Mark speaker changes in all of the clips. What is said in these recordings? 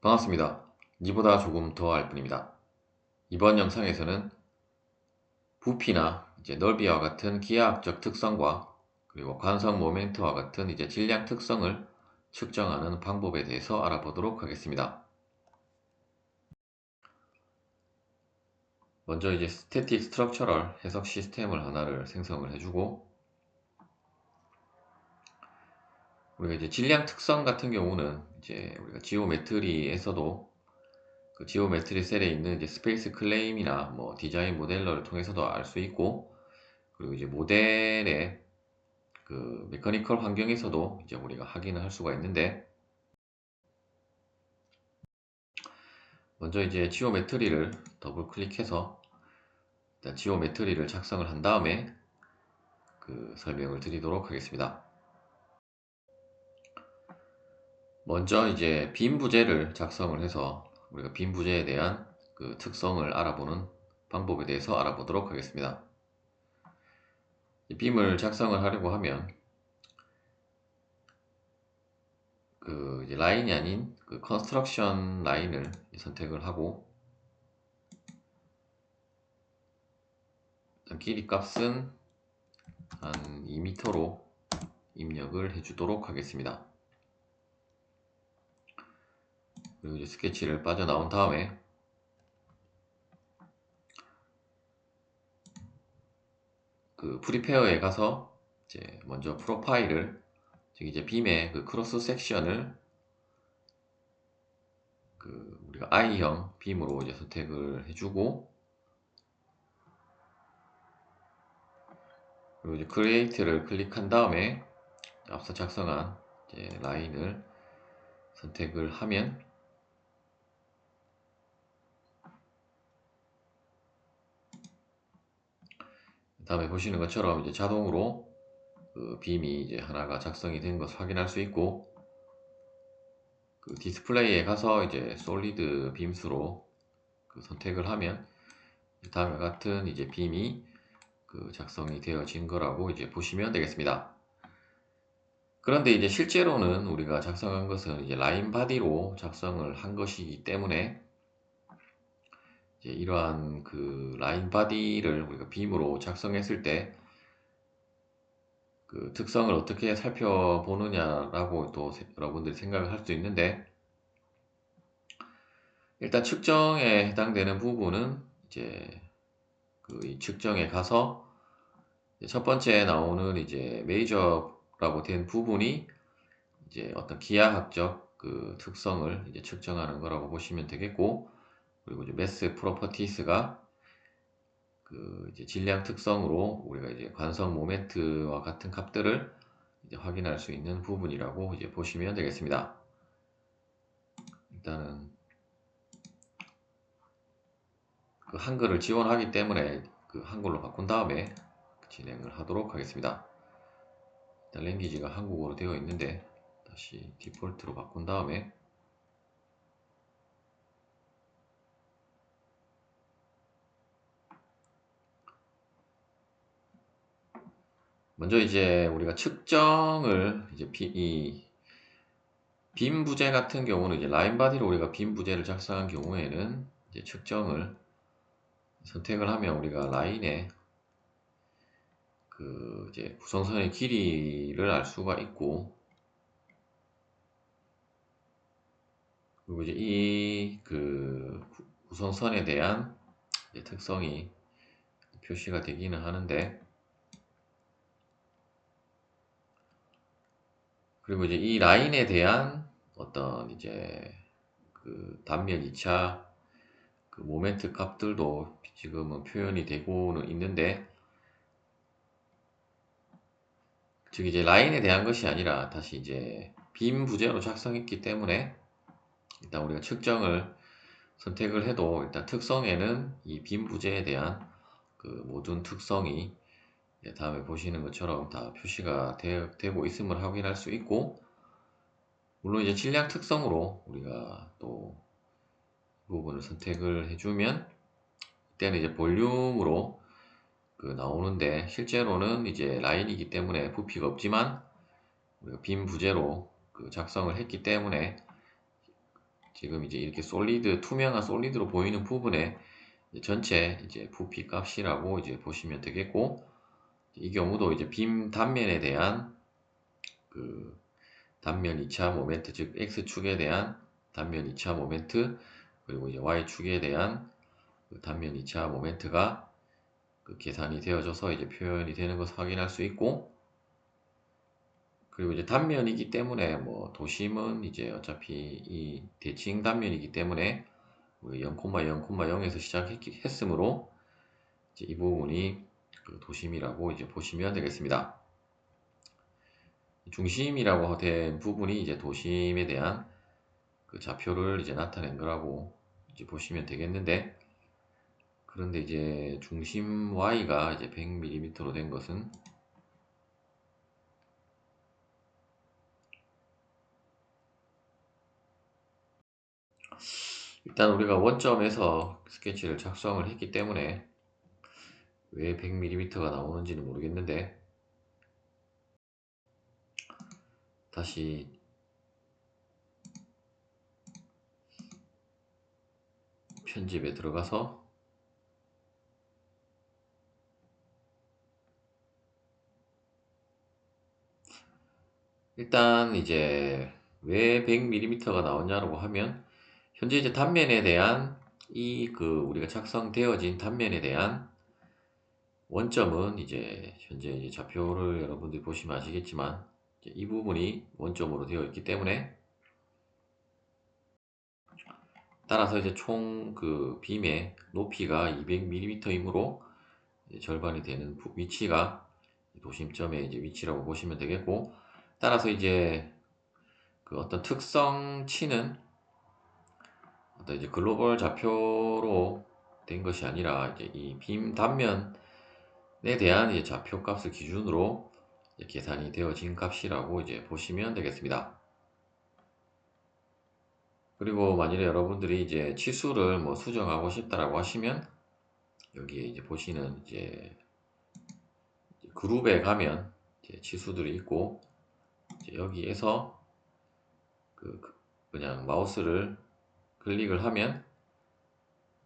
Speaker 1: 반갑습니다. 니보다 조금 더 알 뿐입니다. 이번 영상에서는 부피나 넓이와 같은 기하학적 특성과 그리고 관성 모멘트와 같은 질량 특성을 측정하는 방법에 대해서 알아보도록 하겠습니다. 먼저 스태틱 스트럭처럴 해석 시스템을 하나를 생성을 해주고, 우리가 질량 특성 같은 경우는 우리가 지오메트리에서도 그 지오메트리 셀에 있는 스페이스 클레임이나 디자인 모델러를 통해서도 알 수 있고, 그리고 모델의 그 메커니컬 환경에서도 우리가 확인을 할 수가 있는데, 먼저 지오메트리를 더블 클릭해서 일단 지오메트리를 작성을 한 다음에 그 설명을 드리도록 하겠습니다. 먼저 빔 부재를 작성을 해서 우리가 빔 부재에 대한 그 특성을 알아보는 방법에 대해서 알아보도록 하겠습니다. 이 빔을 작성을 하려고 하면 그 라인이 아닌 그 컨스트럭션 라인을 선택을 하고, 일단 길이 값은 한 2m로 입력을 해주도록 하겠습니다. 그리고 스케치를 빠져나온 다음에 그 프리페어에 가서 먼저 프로파일을, 즉 빔의 그 크로스 섹션을 그 우리가 I형 빔으로 선택을 해주고, 그리고 크리에이트를 클릭한 다음에 앞서 작성한 라인을 선택을 하면, 다음에 보시는 것처럼 자동으로 그 빔이 하나가 작성이 된 것을 확인할 수 있고, 그 디스플레이에 가서 솔리드 빔수로 그 선택을 하면 다음과 같은 빔이 그 작성이 되어진 거라고 보시면 되겠습니다. 그런데 실제로는 우리가 작성한 것은 라인 바디로 작성을 한 것이기 때문에 이러한 그 라인 바디를 우리가 빔으로 작성했을 때 그 특성을 어떻게 살펴보느냐라고 또 여러분들이 생각을 할 수 있는데, 일단 측정에 해당되는 부분은 그 이 측정에 가서 첫 번째 나오는 메이저라고 된 부분이 어떤 기하학적 그 특성을 측정하는 거라고 보시면 되겠고, 그리고 매스 프로퍼티스가 그 질량 특성으로 우리가 관성 모멘트와 같은 값들을 확인할 수 있는 부분이라고 보시면 되겠습니다. 일단은 그 한글을 지원하기 때문에 그 한글로 바꾼 다음에 진행을 하도록 하겠습니다. 일단 랭귀지가 한국어로 되어 있는데 다시 디폴트로 바꾼 다음에, 먼저 우리가 측정을 빔 부재 같은 경우는 라인 바디로 우리가 빔 부재를 작성한 경우에는 측정을 선택을 하면 우리가 라인의 그 구성선의 길이를 알 수가 있고, 그리고 이 그 구성선에 대한 특성이 표시가 되기는 하는데, 그리고 이 라인에 대한 어떤 그 단면 2차 그 모멘트 값들도 지금은 표현이 되고는 있는데, 즉 라인에 대한 것이 아니라 다시 빔 부재로 작성했기 때문에 일단 우리가 측정을 선택을 해도 일단 특성에는 이 빔 부재에 대한 그 모든 특성이 다음에 보시는 것처럼 다 표시가 되고 있음을 확인할 수 있고, 물론 질량 특성으로 우리가 또 이 부분을 선택을 해주면 이때는 볼륨으로 그 나오는데, 실제로는 라인이기 때문에 부피가 없지만 우리가 빔 부재로 그 작성을 했기 때문에 지금 이제 이렇게 솔리드, 투명한 솔리드로 보이는 부분에 전체 이제 부피 값이라고 이제 보시면 되겠고, 이 경우도 이제 빔 단면에 대한 그 단면 2차 모멘트, 즉 X축에 대한 단면 2차 모멘트, 그리고 이제 Y축에 대한 그 단면 2차 모멘트가 그 계산이 되어져서 이제 표현이 되는 것을 확인할 수 있고, 그리고 이제 단면이기 때문에 뭐 도심은 이제 어차피 이 대칭 단면이기 때문에 0,0,0에서 시작했으므로 이제 이 부분이 그 도심이라고 이제 보시면 되겠습니다. 중심이라고 된 부분이 이제 도심에 대한 그 좌표를 이제 나타낸 거라고 이제 보시면 되겠는데, 그런데 이제 중심 Y가 이제 100mm로 된 것은 일단 우리가 원점에서 스케치를 작성을 했기 때문에 왜 100mm가 나오는지는 모르겠는데, 다시 편집에 들어가서 일단 이제 왜 100mm가 나오냐고 하면, 현재 이제 단면에 대한 이 그 우리가 작성되어진 단면에 대한 원점은 이제 현재 이제 좌표를 여러분들이 보시면 아시겠지만 이제 이 부분이 원점으로 되어 있기 때문에, 따라서 이제 총 그 빔의 높이가 200mm이므로 절반이 되는 위치가 도심점의 이제 위치라고 보시면 되겠고, 따라서 이제 그 어떤 특성치는 어떤 이제 글로벌 좌표로 된 것이 아니라 이제 이 빔 단면에 대한 이제 좌표 값을 기준으로 이제 계산이 되어진 값이라고 이제 보시면 되겠습니다. 그리고 만일에 여러분들이 이제 치수를 뭐 수정하고 싶다라고 하시면, 여기에 이제 보시는 이제 그룹에 가면 이제 치수들이 있고, 이제 여기에서 그냥 마우스를 클릭을 하면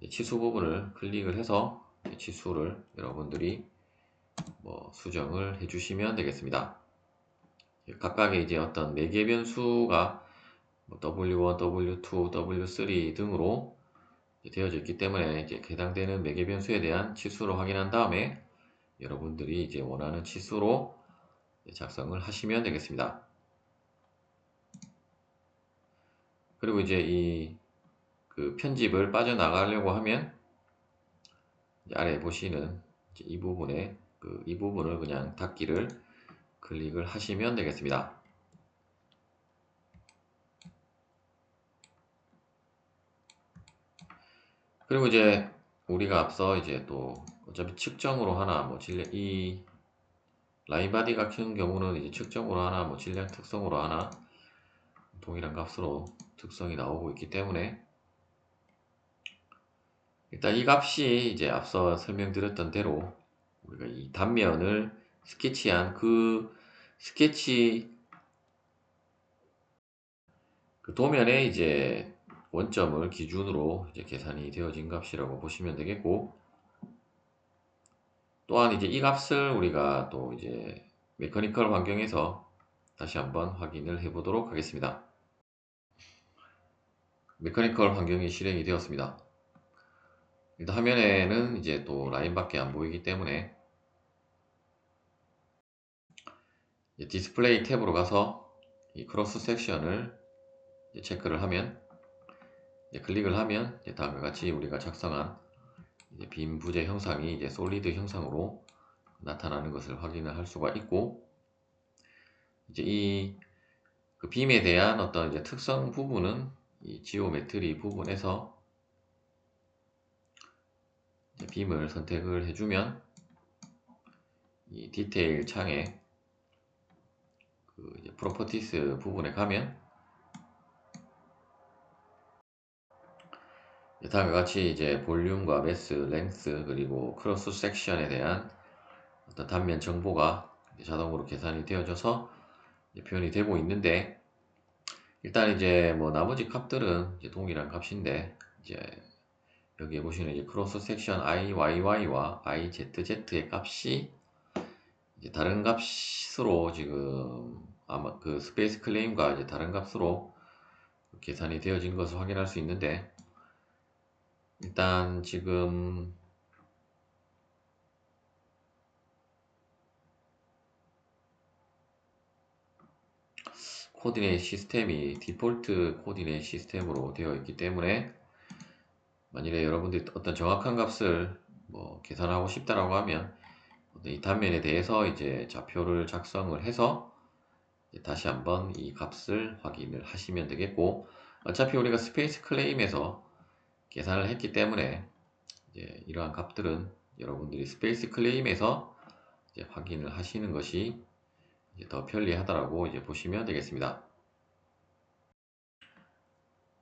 Speaker 1: 치수 부분을 클릭을 해서 치수를 여러분들이 뭐 수정을 해주시면 되겠습니다. 각각의 이제 어떤 매개 변수가 W1, W2, W3 등으로 되어져 있기 때문에 이제 해당되는 매개 변수에 대한 치수를 확인한 다음에 여러분들이 이제 원하는 치수로 작성을 하시면 되겠습니다. 그리고 이제 이 그 편집을 빠져나가려고 하면 아래 보시는 이 부분에 이 부분을 그냥 닫기를 클릭을 하시면 되겠습니다. 그리고 이제 우리가 앞서 이제 또 어차피 측정으로 하나 뭐 질량, 이 라인 바디 같은 경우는 이제 측정으로 하나 뭐 질량 특성으로 하나 동일한 값으로 특성이 나오고 있기 때문에, 일단 이 값이 이제 앞서 설명드렸던 대로 우리가 이 단면을 스케치한 그 스케치 그 도면에 이제 원점을 기준으로 이제 계산이 되어진 값이라고 보시면 되겠고, 또한 이제 이 값을 우리가 또 이제 메커니컬 환경에서 다시 한번 확인을 해 보도록 하겠습니다. 메커니컬 환경이 실행이 되었습니다. 일단 화면에는 이제 또 라인밖에 안 보이기 때문에 디스플레이 탭으로 가서 이 크로스 섹션을 체크를 하면, 클릭을 하면 다음과 같이 우리가 작성한 빔 부재 형상이 이제 솔리드 형상으로 나타나는 것을 확인을 할 수가 있고, 이제 이 그 빔에 대한 어떤 이제 특성 부분은 이 지오메트리 부분에서 빔을 선택을 해주면 이 디테일 창에 그 이제 프로퍼티스 부분에 가면 다음과 같이 이제 볼륨과 매스, 랭스, 그리고 크로스 섹션에 대한 어떤 단면 정보가 자동으로 계산이 되어져서 표현이 되고 있는데, 일단 이제 뭐 나머지 값들은 이제 동일한 값인데, 이제 여기에 보시는 이제 크로스 섹션 IYY와 IZZ의 값이 이제 다른 값으로 지금 아마 그 스페이스 클레임과 이제 다른 값으로 계산이 되어진 것을 확인할 수 있는데, 일단 지금 코디네이트 시스템이 디폴트 코디네이트 시스템으로 되어 있기 때문에, 만일에 여러분들이 어떤 정확한 값을 뭐 계산하고 싶다라고 하면 이 단면에 대해서 이제 좌표를 작성을 해서 다시 한번 이 값을 확인을 하시면 되겠고, 어차피 우리가 스페이스 클레임에서 계산을 했기 때문에 이제 이러한 값들은 여러분들이 스페이스 클레임에서 이제 확인을 하시는 것이 이제 더 편리하다라고 이제 보시면 되겠습니다.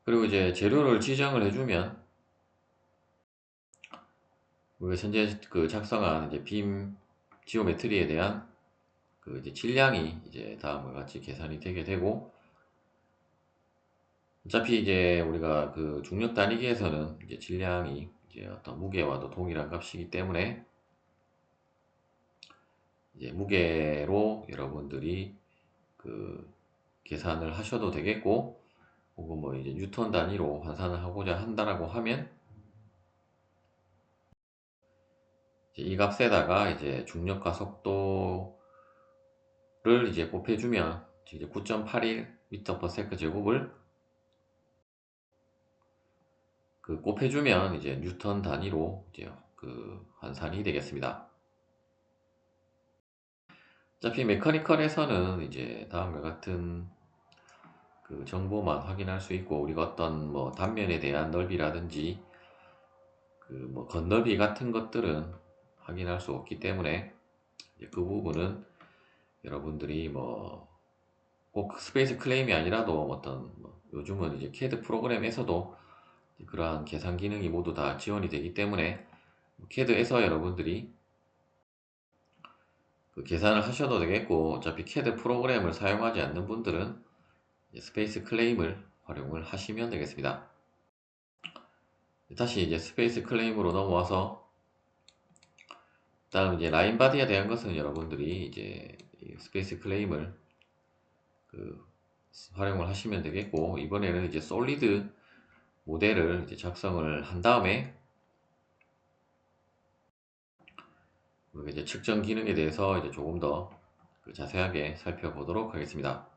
Speaker 1: 그리고 이제 재료를 지정을 해주면 우리가 현재 그 작성한 이제 빔 지오메트리에 대한 그 이제 질량이 이제 다음과 같이 계산이 되게 되고, 어차피 이제 우리가 그 중력 단위기에서는 이제 질량이 이제 어떤 무게와도 동일한 값이기 때문에 이제 무게로 여러분들이 그 계산을 하셔도 되겠고, 혹은 뭐 이제 뉴턴 단위로 환산을 하고자 한다라고 하면 이제 이 값에다가 이제 중력과 속도를 이제 곱해주면 이제 9.81 m/s 제곱을 그 곱해주면 이제 뉴턴 단위로 이제 그 환산이 되겠습니다. 어차피 메커니컬에서는 이제 다음과 같은 그 정보만 확인할 수 있고, 우리가 어떤 뭐 단면에 대한 넓이라든지 그 뭐 겉넓이 같은 것들은 확인할 수 없기 때문에 그 부분은 여러분들이 뭐 꼭 스페이스 클레임이 아니라도 어떤 뭐 요즘은 이제 CAD 프로그램에서도 그러한 계산 기능이 모두 다 지원이 되기 때문에 CAD에서 여러분들이 그 계산을 하셔도 되겠고, 어차피 CAD 프로그램을 사용하지 않는 분들은 스페이스 클레임을 활용을 하시면 되겠습니다. 다시 이제 스페이스 클레임으로 넘어와서, 다음 이제 라인 바디에 대한 것은 여러분들이 이제 스페이스 클레임을 그 활용을 하시면 되겠고, 이번에는 이제 솔리드 모델을 이제 작성을 한 다음에 우리가 이제 측정 기능에 대해서 이제 조금 더 자세하게 살펴보도록 하겠습니다.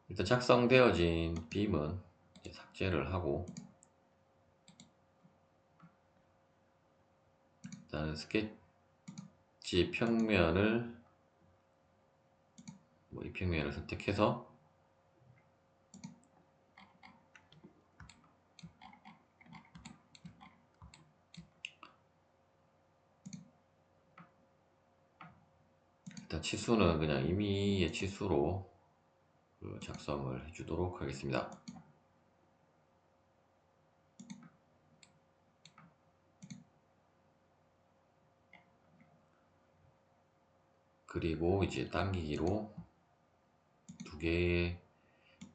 Speaker 1: 일단 작성되어진 빔은 이제 삭제를 하고, 일단 스케치 평면을 뭐 이 평면을 선택해서 일단 치수는 그냥 임의의 치수로 작성을 해주도록 하겠습니다. 그리고 이제 당기기로 두 개의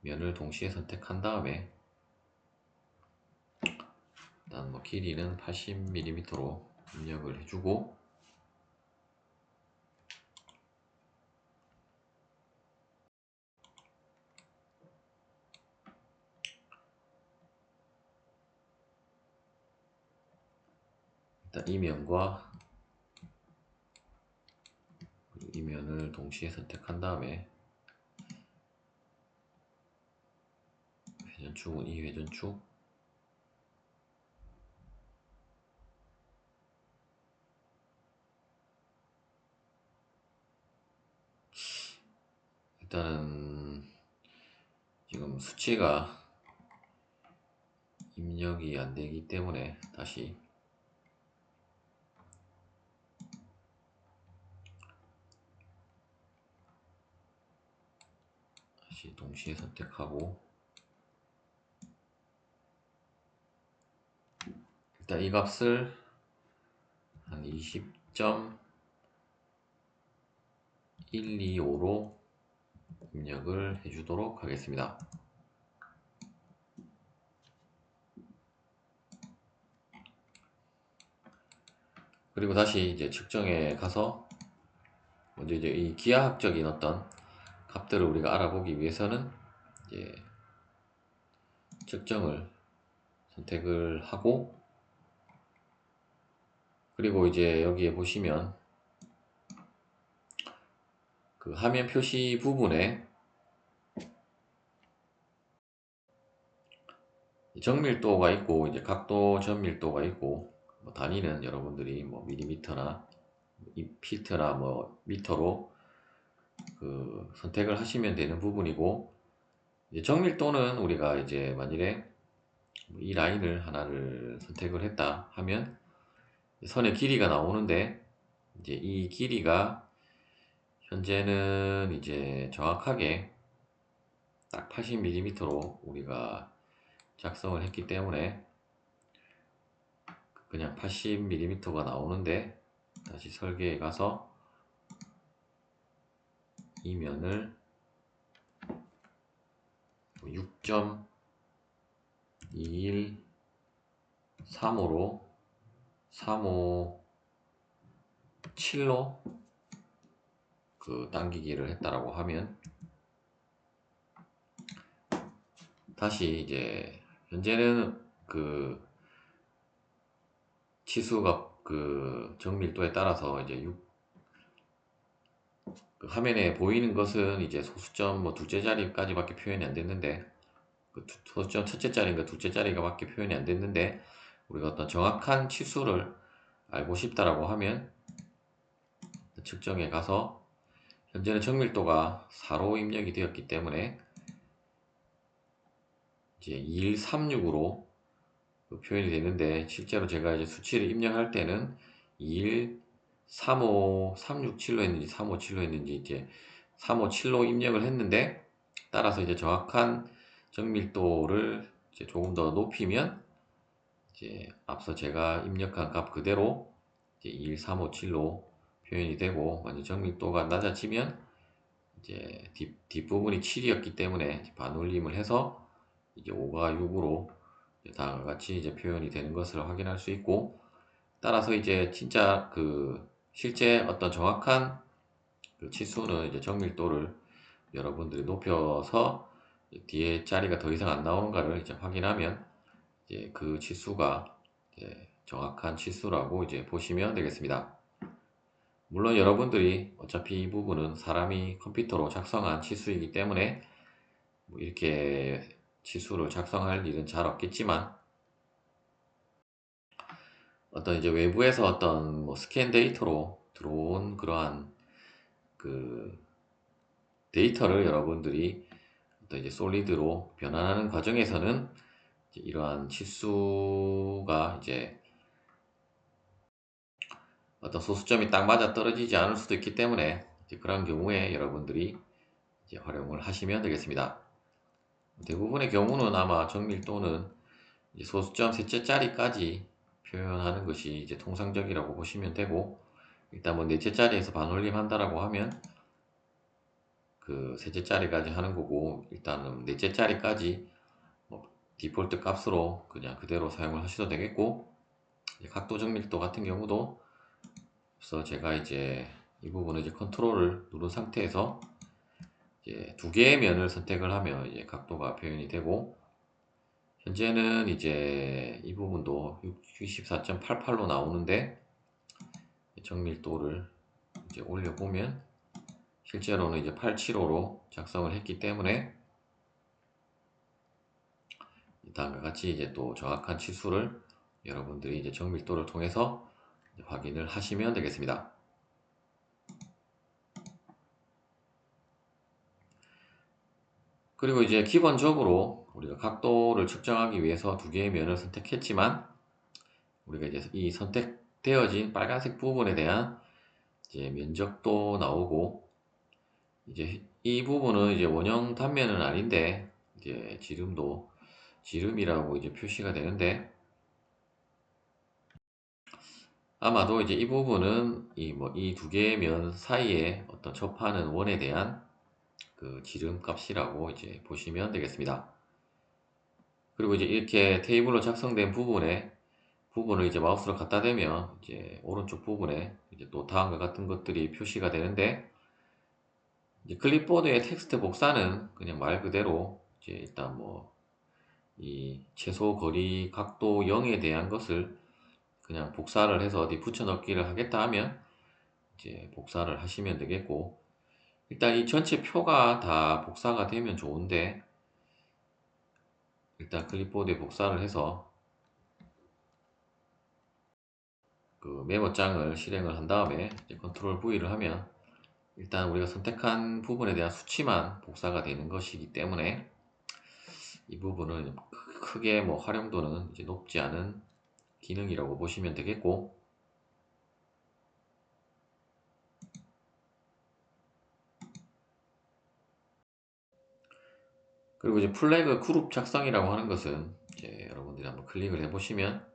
Speaker 1: 면을 동시에 선택한 다음에 일단 뭐 길이는 80mm로 입력을 해주고, 일단 이 면과 이 면을 동시에 선택한 다음에 회전축은 이 회전축, 일단은 지금 수치가 입력이 안 되기 때문에 다시 동시에 선택하고, 일단 이 값을 한 20.125로 입력을 해주도록 하겠습니다. 그리고 다시 이제 측정에 가서 먼저 이제 이 기하학적인 어떤 값들을 우리가 알아보기 위해서는 이제 측정을 선택을 하고, 그리고 이제 여기에 보시면 그 화면 표시 부분에 정밀도가 있고 이제 각도 전밀도가 있고, 뭐 단위는 여러분들이 뭐 밀리미터나 피트나 뭐 미터로 그 선택을 하시면 되는 부분이고, 이제 정밀도는 우리가 이제 만일에 이 라인을 하나를 선택을 했다 하면 선의 길이가 나오는데, 이제 이 길이가 현재는 이제 정확하게 딱 80mm로 우리가 작성을 했기 때문에 그냥 80mm가 나오는데, 다시 설계에 가서 이 면을 6.2135로 357로 그 당기기를 했다라고 하면, 다시 이제 현재는 그 치수가 그 정밀도에 따라서 이제 그 화면에 보이는 것은 이제 소수점 뭐 둘째 자리까지밖에 표현이 안 됐는데, 그 소수점 첫째 자리인가 둘째 자리가 밖에 표현이 안 됐는데, 우리가 어떤 정확한 치수를 알고 싶다라고 하면 측정에 가서 현재는 정밀도가 4로 입력이 되었기 때문에 이제 2136으로 표현이 되는데, 실제로 제가 이제 수치를 입력할 때는 2135367로 했는지 357로 했는지 이제 357로 입력을 했는데, 따라서 이제 정확한 정밀도를 이제 조금 더 높이면 이제 앞서 제가 입력한 값 그대로 이제 21357로 표현이 되고, 완전 정밀도가 낮아지면 이제 뒷부분이 7이었기 때문에 반올림을 해서 이제 5가 6으로 다음과 같이 이제 표현이 되는 것을 확인할 수 있고, 따라서 이제 진짜 그 실제 어떤 정확한 그 치수는 이제 정밀도를 여러분들이 높여서 뒤에 자리가 더 이상 안 나오는가를 이제 확인하면 이제 그 치수가 이제 정확한 치수라고 이제 보시면 되겠습니다. 물론 여러분들이 어차피 이 부분은 사람이 컴퓨터로 작성한 치수이기 때문에 뭐 이렇게 치수를 작성할 일은 잘 없겠지만, 어떤 이제 외부에서 어떤 뭐 스캔 데이터로 들어온 그러한 그 데이터를 여러분들이 어떤 이제 솔리드로 변환하는 과정에서는 이제 이러한 치수가 이제 어떤 소수점이 딱 맞아 떨어지지 않을 수도 있기 때문에 이제 그런 경우에 여러분들이 이제 활용을 하시면 되겠습니다. 대부분의 경우는 아마 정밀도는 이제 소수점 셋째 자리까지 표현하는 것이 이제 통상적이라고 보시면 되고, 일단 뭐 넷째 자리에서 반올림 한다라고 하면 그 셋째 자리까지 하는 거고, 일단은 넷째 자리까지 뭐 디폴트 값으로 그냥 그대로 사용을 하셔도 되겠고, 각도 정밀도 같은 경우도 그래서 제가 이제 이 부분을 이제 컨트롤을 누른 상태에서 이제 두 개의 면을 선택을 하면 이제 각도가 표현이 되고, 현재는 이제 이 부분도 64.88로 나오는데, 정밀도를 이제 올려보면 실제로는 이제 875로 작성을 했기 때문에 다음과 같이 이제 또 정확한 치수를 여러분들이 이제 정밀도를 통해서 확인을 하시면 되겠습니다. 그리고 이제 기본적으로 우리가 각도를 측정하기 위해서 두 개의 면을 선택했지만, 우리가 이제 이 선택되어진 빨간색 부분에 대한 이제 면적도 나오고, 이제 이 부분은 이제 원형 단면은 아닌데 이제 지름이라고 이제 표시가 되는데, 아마도 이제 이 부분은 이 두 개의 면 사이에 어떤 접하는 원에 대한 그 지름값이라고 이제 보시면 되겠습니다. 그리고 이제 이렇게 테이블로 작성된 부분을 이제 마우스로 갖다 대면 이제 오른쪽 부분에 이제 또 다음과 같은 것들이 표시가 되는데, 이제 클립보드의 텍스트 복사는 그냥 말 그대로 이제 일단 뭐 이 최소 거리 각도 0에 대한 것을 그냥 복사를 해서 어디 붙여넣기를 하겠다 하면 이제 복사를 하시면 되겠고, 일단 이 전체 표가 다 복사가 되면 좋은데, 일단 클립보드에 복사를 해서 그 메모장을 실행을 한 다음에 이제 컨트롤 V를 하면 일단 우리가 선택한 부분에 대한 수치만 복사가 되는 것이기 때문에 이 부분은 크게 뭐 활용도는 이제 높지 않은 기능이라고 보시면 되겠고, 그리고 이제 플래그 그룹 작성이라고 하는 것은 이제 여러분들이 한번 클릭을 해 보시면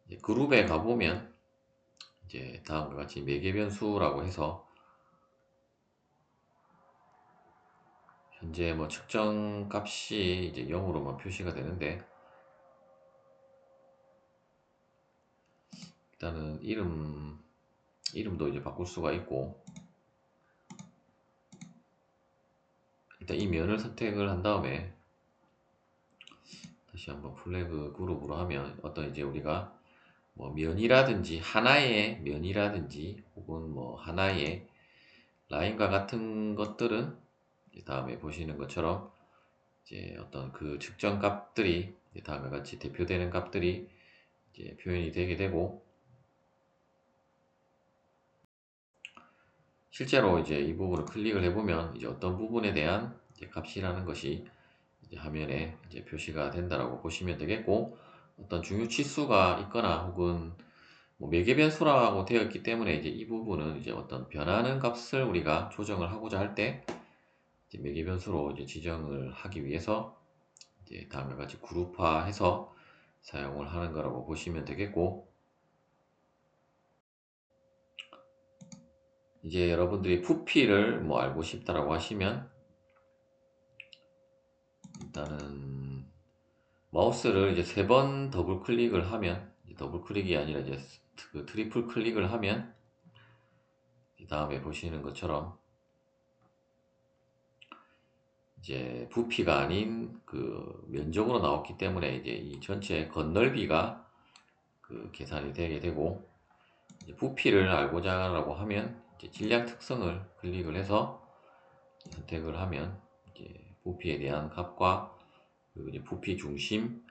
Speaker 1: 이제 그룹에 가보면 이제 다음과 같이 매개 변수라고 해서 현재 뭐 측정 값이 이제 0으로만 표시가 되는데, 일단은 이름도 이제 바꿀 수가 있고, 일단 이 면을 선택을 한 다음에 다시 한번 플래그 그룹으로 하면 어떤 이제 우리가 뭐 면이라든지 하나의 면이라든지 혹은 뭐 하나의 라인과 같은 것들은 이제 다음에 보시는 것처럼 이제 어떤 그 측정 값들이 이제 다음과 같이 대표되는 값들이 이제 표현이 되게 되고, 실제로 이제 이 부분을 클릭을 해보면 이제 어떤 부분에 대한 이제 값이라는 것이 이제 화면에 이제 표시가 된다라고 보시면 되겠고, 어떤 중요 치수가 있거나 혹은 뭐 매개 변수라고 되어 있기 때문에 이제 이 부분은 이제 어떤 변하는 값을 우리가 조정을 하고자 할 때 이제 매개 변수로 이제 지정을 하기 위해서 이제 다음과 같이 그룹화해서 사용을 하는 거라고 보시면 되겠고, 이제 여러분들이 부피를 뭐 알고 싶다라고 하시면 일단은 마우스를 이제 3번 더블 클릭을 하면, 더블 클릭이 아니라 이제 그 트리플 클릭을 하면 그 다음에 보시는 것처럼 이제 부피가 아닌 그 면적으로 나왔기 때문에 이제 이 전체 건널비가 그 계산이 되게 되고, 이제 부피를 알고자 하라고 하면 이제 질량 특성을 클릭을 해서 선택을 하면 이제 부피에 대한 값과 그리고 이제 부피 중심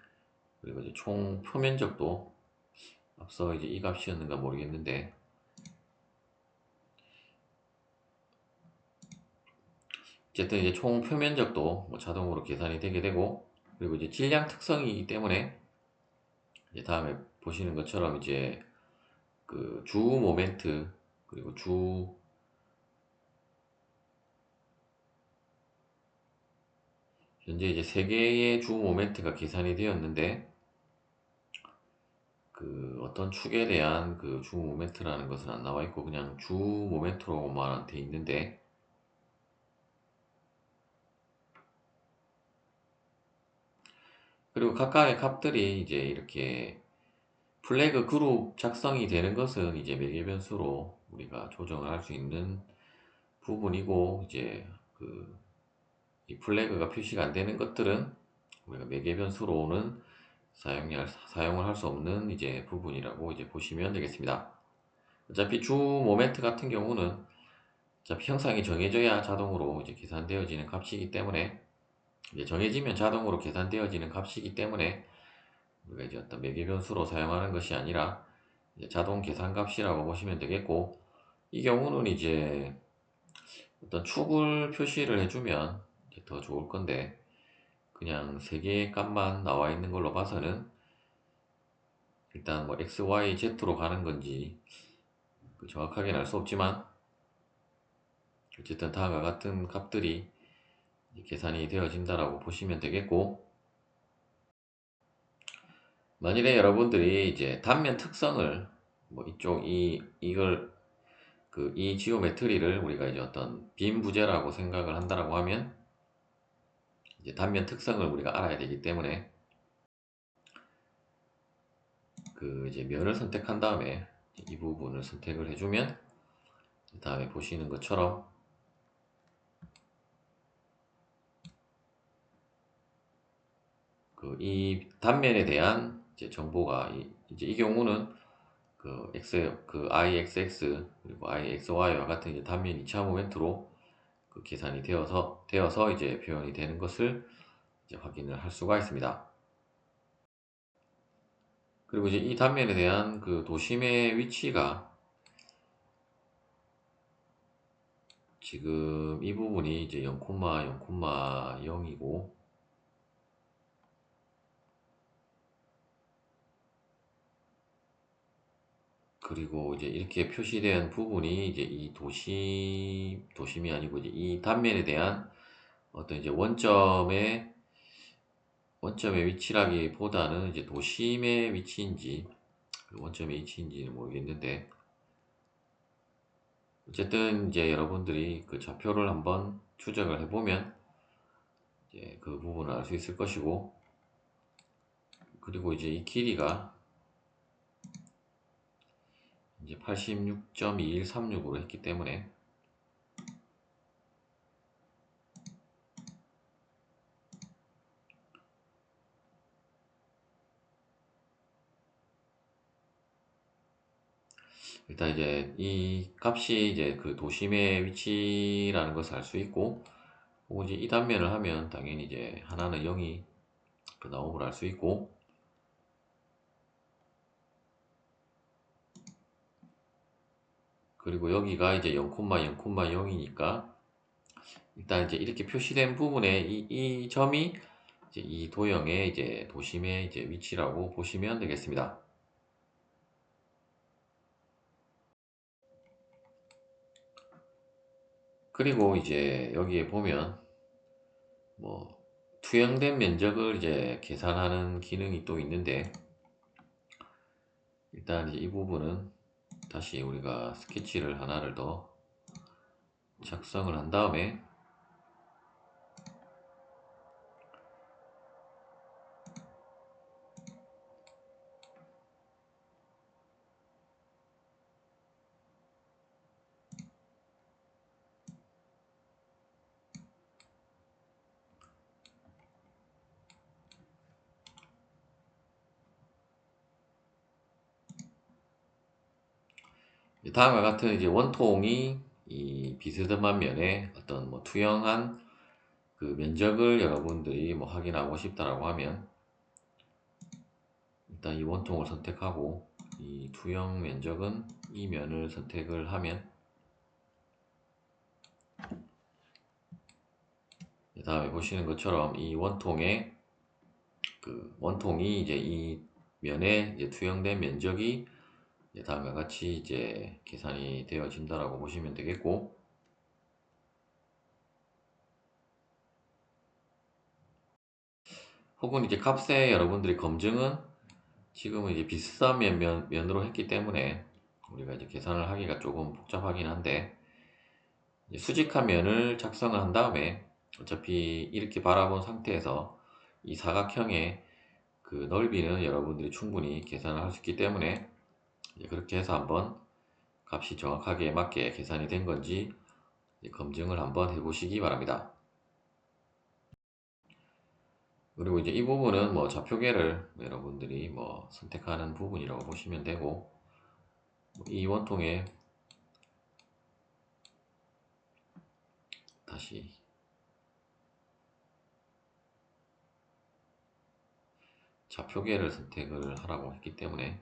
Speaker 1: 그리고 이제 총 표면적도 앞서 이제 이 값이었는가 모르겠는데, 어쨌든 이제 총 표면적도 뭐 자동으로 계산이 되게 되고, 그리고 이제 질량 특성이기 때문에 이제 다음에 보시는 것처럼 이제 그 주 모멘트 그리고 현재 이제 3개의 주 모멘트가 계산이 되었는데, 그 어떤 축에 대한 그 주 모멘트라는 것은 안 나와 있고 그냥 주 모멘트로만 돼 있는데, 그리고 각각의 값들이 이제 이렇게 플래그 그룹 작성이 되는 것은 이제 매개 변수로 우리가 조정을 할 수 있는 부분이고, 이제 그 이 플래그가 표시가 안 되는 것들은 우리가 매개 변수로는 사용을 할 수 없는 이제 부분이라고 이제 보시면 되겠습니다. 어차피 주 모멘트 같은 경우는 어차피 형상이 정해져야 자동으로 이제 계산되어지는 값이기 때문에, 이제 정해지면 자동으로 계산되어지는 값이기 때문에 우리가 이제 어떤 매개 변수로 사용하는 것이 아니라 이제 자동 계산 값이라고 보시면 되겠고, 이 경우는 이제 어떤 축을 표시를 해주면 이제 더 좋을 건데, 그냥 3개의 값만 나와 있는 걸로 봐서는 일단 뭐 x, y, z로 가는 건지 그 정확하게는 알 수 없지만 어쨌든 다음과 같은 값들이 계산이 되어진다라고 보시면 되겠고, 만일에 여러분들이 이제 단면 특성을 뭐 이쪽 이걸 이 지오메트리를 우리가 이제 어떤 빈 부재라고 생각을 한다라고 하면 이제 단면 특성을 우리가 알아야 되기 때문에 이제 면을 선택한 다음에 이 부분을 선택을 해주면 그 다음에 보시는 것처럼 이 단면에 대한 이제 정보가 이제 이 경우는 IXX 그리고 IXY와 같은 이제 단면 2차 모멘트로 계산이 되어서 이제 표현이 되는 것을 이제 확인을 할 수가 있습니다. 그리고 이제 이 단면에 대한 도심의 위치가 지금 이 부분이 이제 0,0,0이고 그리고 이제 이렇게 표시된 부분이 이제 이 도심이 아니고 이제 이 단면에 대한 어떤 이제 원점의 위치라기보다는 이제 도심의 위치인지 원점의 위치인지는 모르겠는데 어쨌든 이제 여러분들이 좌표를 한번 추적을 해보면 이제 그 부분을 알 수 있을 것이고 그리고 이제 이 길이가 이제 86.2136으로 했기 때문에 일단 이제 이 값이 이제 도심의 위치라는 것을 알 수 있고 그리고 이제 이 단면을 하면 당연히 이제 하나는 0이 나옴을 알 수 있고 그리고 여기가 이제 0,0,0이니까 일단 이제 이렇게 표시된 부분에 이 점이 이제 이 도형의 이제 도심의 이제 위치라고 보시면 되겠습니다. 그리고 이제 여기에 보면 뭐 투영된 면적을 이제 계산하는 기능이 또 있는데 일단 이제 이 부분은 다시 우리가 스케치를 하나를 더 작성을 한 다음에 다음과 같은 이제 원통이 이 비스듬한 면에 어떤 뭐 투영한 면적을 여러분들이 뭐 확인하고 싶다라고 하면 일단 이 원통을 선택하고 이 투영 면적은 이 면을 선택을 하면 다음에 보시는 것처럼 이 원통이 이제 이 면에 이제 투영된 면적이 다음과 같이 이제 계산이 되어진다라고 보시면 되겠고 혹은 이제 값의 여러분들이 검증은 지금은 이제 비슷한 면으로 했기 때문에 우리가 이제 계산을 하기가 조금 복잡하긴 한데 수직한 면을 작성을 한 다음에 어차피 이렇게 바라본 상태에서 이 사각형의 넓이는 여러분들이 충분히 계산을 할 수 있기 때문에 그렇게 해서 한번 값이 정확하게 맞게 계산이 된 건지 검증을 한번 해보시기 바랍니다. 그리고 이제 이 부분은 뭐 좌표계를 여러분들이 뭐 선택하는 부분이라고 보시면 되고 이 원통에 다시 좌표계를 선택을 하라고 했기 때문에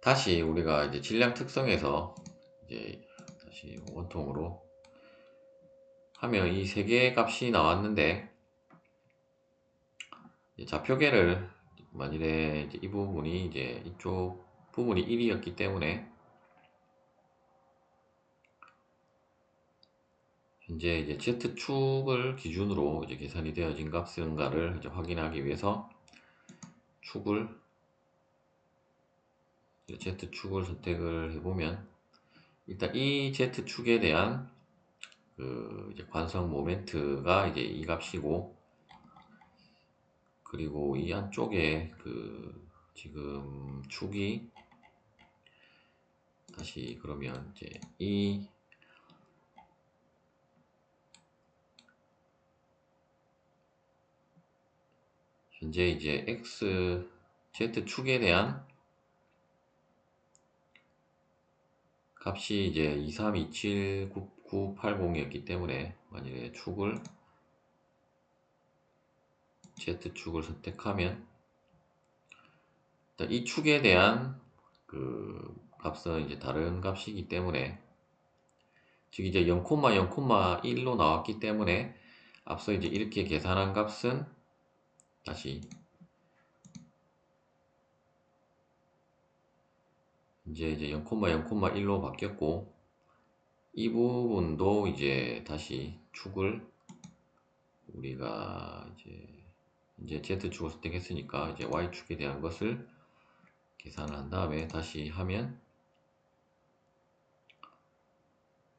Speaker 1: 다시 우리가 이제 질량 특성에서 이제 다시 원통으로 하면 이 세 개의 값이 나왔는데 좌표계를 만일에 이제 이 부분이 이제 이쪽 부분이 1이었기 때문에 현재 이제 Z축을 기준으로 이제 계산이 되어진 값인가를 이제 확인하기 위해서 축을 Z축을 선택을 해보면 일단 이 Z축에 대한 그 이제 관성 모멘트가 이제 이 값이고, 그리고 이 안쪽에 그 지금 축이 다시 그러면 이제 이 현재 이제 Z축에 대한 값이 이제 23279980이었기 때문에 만약에 축을 Z축을 선택하면 이 축에 대한 그 값은 이제 다른 값이기 때문에, 즉 이제 0,0,1로 나왔기 때문에 앞서 이제 이렇게 계산한 값은 다시 이제 0,0,1로 바뀌었고, 이 부분도 이제 다시 축을 우리가 이제 Z축을 선택했으니까 이제 Y축에 대한 것을 계산을 한 다음에 다시 하면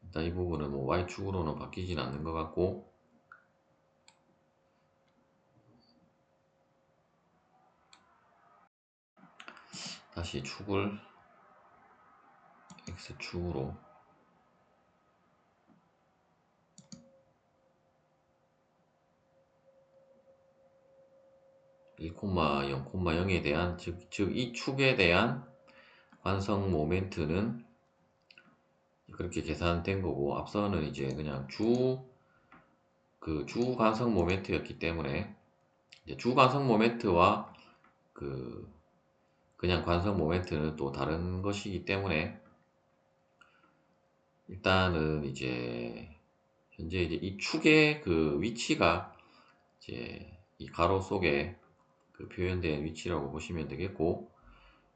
Speaker 1: 일단 이 부분은 뭐 Y축으로는 바뀌진 않는 것 같고, 다시 축을 X축으로 1,0,0에 대한 즉 이 축에 대한 관성 모멘트는 그렇게 계산된 거고, 앞서는 이제 그냥 주 관성 모멘트였기 때문에 이제 주 관성 모멘트와 그냥 관성 모멘트는 또 다른 것이기 때문에 일단은 이제 현재 이제 이 축의 그 위치가 이제 이 가로 속에 그 표현된 위치라고 보시면 되겠고,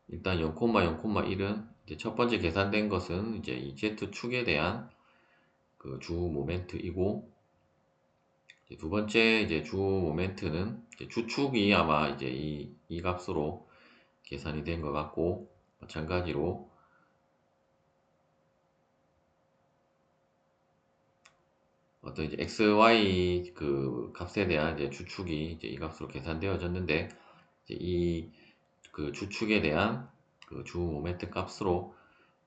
Speaker 1: 일단 0,0,1은 이제 첫 번째 계산된 것은 이제 이 Z축에 대한 그 주 모멘트이고, 이제 두 번째 이제 주 모멘트는 이제 주축이 아마 이제 이 값으로 계산이 된 것 같고, 마찬가지로 어떤 이제 XY 그 값에 대한 이제 주축이 이제 이 값으로 계산되어졌는데, 이제 이 그 주축에 대한 그 주 모멘트 값으로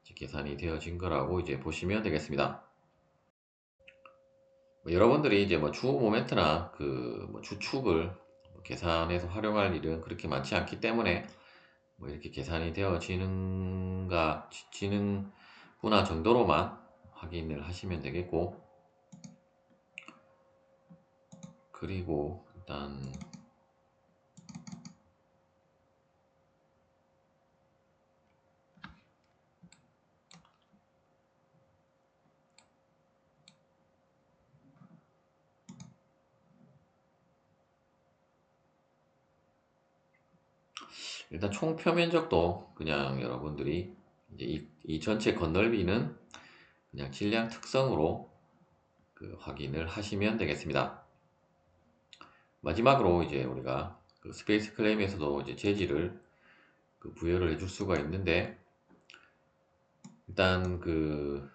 Speaker 1: 이제 계산이 되어진 거라고 이제 보시면 되겠습니다. 여러분들이 이제 뭐 주 모멘트나 그 뭐 주축을 계산해서 활용할 일은 그렇게 많지 않기 때문에 뭐 이렇게 계산이 지는구나 정도로만 확인을 하시면 되겠고, 그리고 일단 총 표면적도 그냥 여러분들이 이제 이 전체 건널비는 그냥 질량 특성으로 그 확인을 하시면 되겠습니다. 마지막으로 이제 우리가 그 스페이스 클레임에서도 이제 재질을 그 부여를 해줄 수가 있는데, 일단 그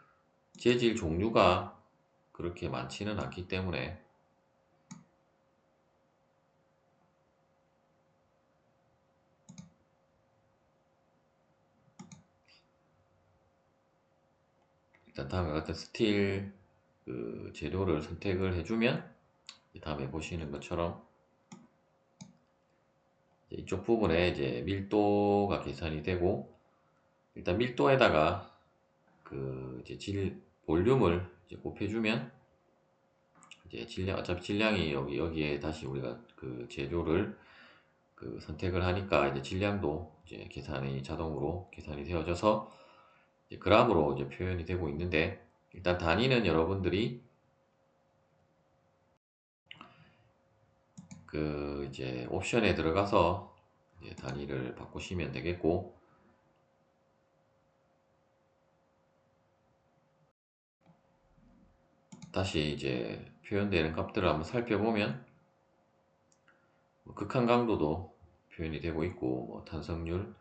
Speaker 1: 재질 종류가 그렇게 많지는 않기 때문에 일단 다음과 같은 스틸 그 재료를 선택을 해주면 다음에 보시는 것처럼 이쪽 부분에 이제 밀도가 계산이 되고, 일단 밀도에다가 그 이제 볼륨을 이제 곱해주면 이제 어차피 질량이 여기에 다시 우리가 그 재료를 그 선택을 하니까 이제 질량도 이제 계산이 자동으로 계산이 되어져서 이제 그람으로 이제 표현이 되고 있는데, 일단 단위는 여러분들이 그 이제 옵션에 들어가서 이제 단위를 바꾸시면 되겠고, 다시 이제 표현되는 값들을 한번 살펴보면 뭐 극한 강도도 표현이 되고 있고 뭐 탄성률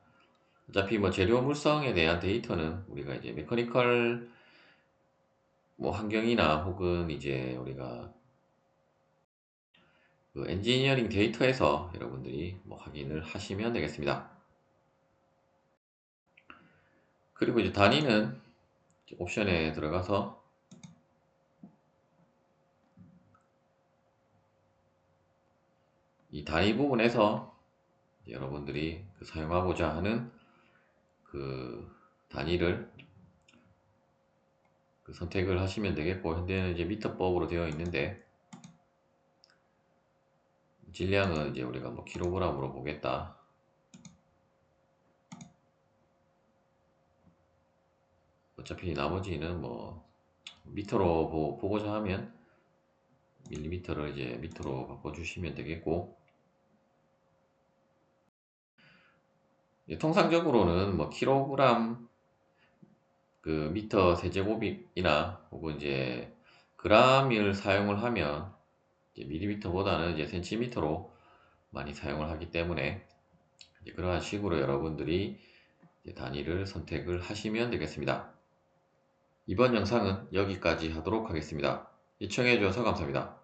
Speaker 1: 어차피 뭐 재료 물성에 대한 데이터는 우리가 이제 메커니컬 뭐 환경이나 혹은 이제 우리가 그 엔지니어링 데이터에서 여러분들이 뭐 확인을 하시면 되겠습니다. 그리고 이제 단위는 이제 옵션에 들어가서 이 단위 부분에서 여러분들이 그 사용하고자 하는 그 단위를 그 선택을 하시면 되겠고, 현재는 이제 미터법으로 되어 있는데 질량은 이제 우리가 뭐 킬로그램으로 보겠다. 어차피 나머지는 뭐 미터로 보고자 하면 밀리미터를 이제 미터로 바꿔주시면 되겠고, 통상적으로는 뭐 킬로그램 그 미터 세제곱이나 혹은 이제 그램을 사용을 하면 이제 밀리미터보다는 이제 센티미터로 많이 사용을 하기 때문에 이제 그러한 식으로 여러분들이 이제 단위를 선택을 하시면 되겠습니다. 이번 영상은 여기까지 하도록 하겠습니다. 시청해 주셔서 감사합니다.